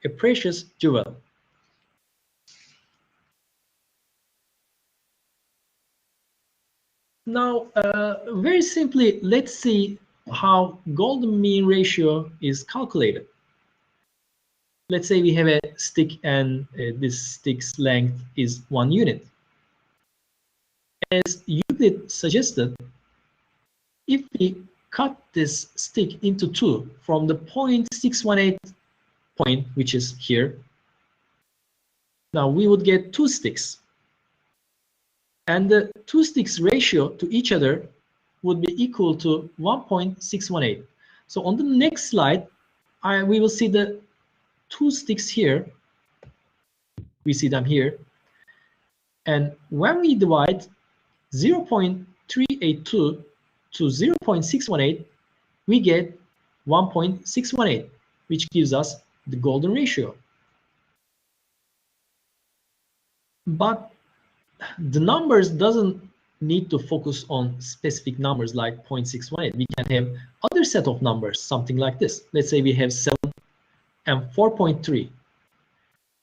a precious jewel. Now, very simply, let's see how golden mean ratio is calculated. Let's say we have a stick and this stick's length is 1 unit. As Euclid suggested, if we cut this stick into two from the 0.618 point, which is here, now we would get 2 sticks. And the 2 sticks ratio to each other would be equal to 1.618. So on the next slide, we will see the 2 sticks here. We see them here. And when we divide 0.382 to 0.618, we get 1.618, which gives us the golden ratio. But the numbers doesn't need to focus on specific numbers like 0.618. We can have other set of numbers, something like this. Let's say we have 7 and 4.3.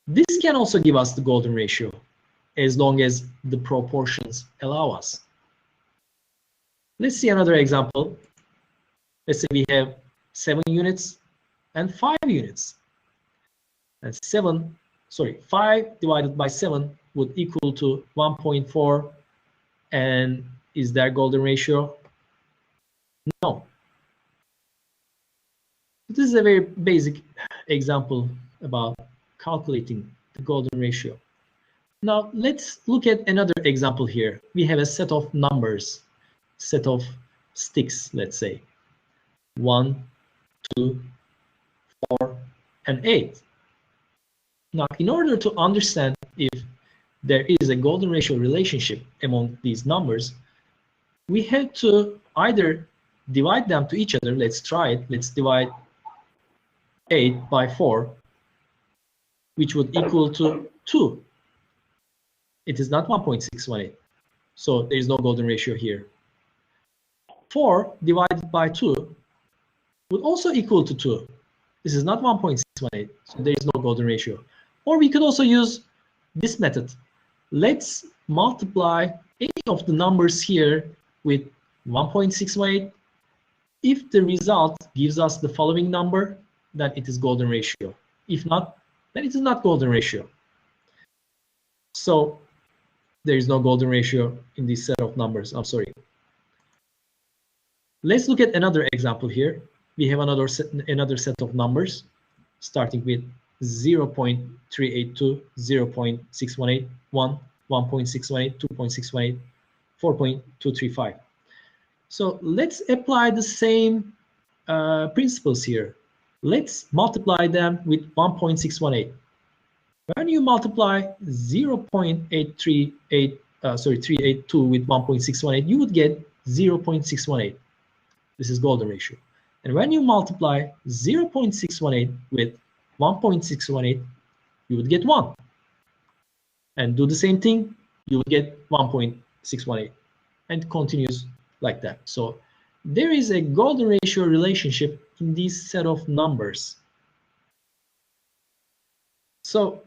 This can also give us the golden ratio as long as the proportions allow us. Let's see another example. Let's say we have 7 units and 5 units. And 5 divided by 7 would equal to 1.4. And is there golden ratio? No. This is a very basic example about calculating the golden ratio. Now let's look at another example here. We have a set of numbers, set of sticks, let's say 1, 2, 4, and 8. Now, in order to understand if there is a golden ratio relationship among these numbers, we have to either divide them to each other. Let's try it. Let's divide 8 by 4, which would equal to 2. It is not 1.618. So there is no golden ratio here. 4 divided by 2 would also equal to 2. This is not 1.618. So there is no golden ratio. Or we could also use this method. Let's multiply any of the numbers here with 1.618. If the result gives us the following number, then it is golden ratio. If not, then it is not golden ratio. So there is no golden ratio in this set of numbers. I'm sorry. Let's look at another example here. We have another set of numbers starting with 0.382, 0.618, 1, 1.618, 2.618, 4.235. So let's apply the same principles here. Let's multiply them with 1.618. When you multiply 382 with 1.618, you would get 0.618. This is golden ratio. And when you multiply 0.618 with 1.618, you would get 1. And do the same thing, you would get 1.618. And it continues like that. So there is a golden ratio relationship in this set of numbers. So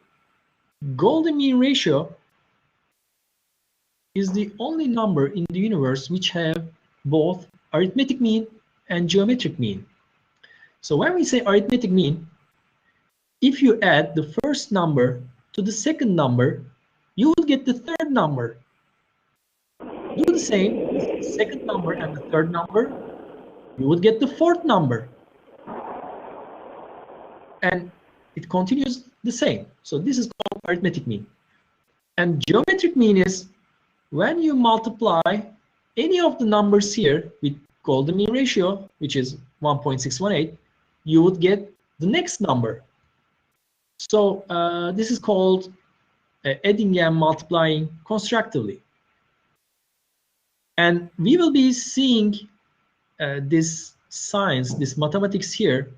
golden mean ratio is the only number in the universe which have both arithmetic mean and geometric mean. So when we say arithmetic mean, if you add the first number to the second number, you will get the third number. Do the same with the second number and the third number, you would get the fourth number. And it continues the same. So this is called arithmetic mean. And geometric mean is when you multiply any of the numbers here with golden mean ratio, which is 1.618, you would get the next number. So this is called adding and multiplying constructively. And we will be seeing this science, this mathematics here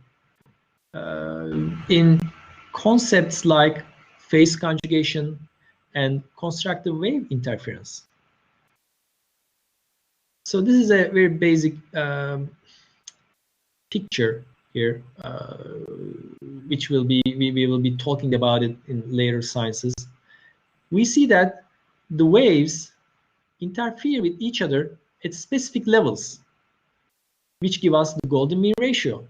in concepts like phase conjugation and constructive wave interference. So this is a very basic picture here, which will be we will be talking about it in later sciences. We see that the waves interfere with each other at specific levels, which give us the golden mean ratio.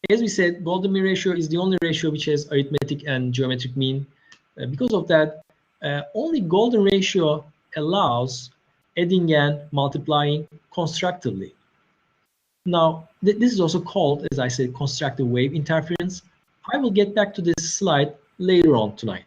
As we said, golden mean ratio is the only ratio which has arithmetic and geometric mean. Because of that, only golden ratio allows adding and multiplying constructively. Now, this is also called, as I said, constructive wave interference. I will get back to this slide later on tonight.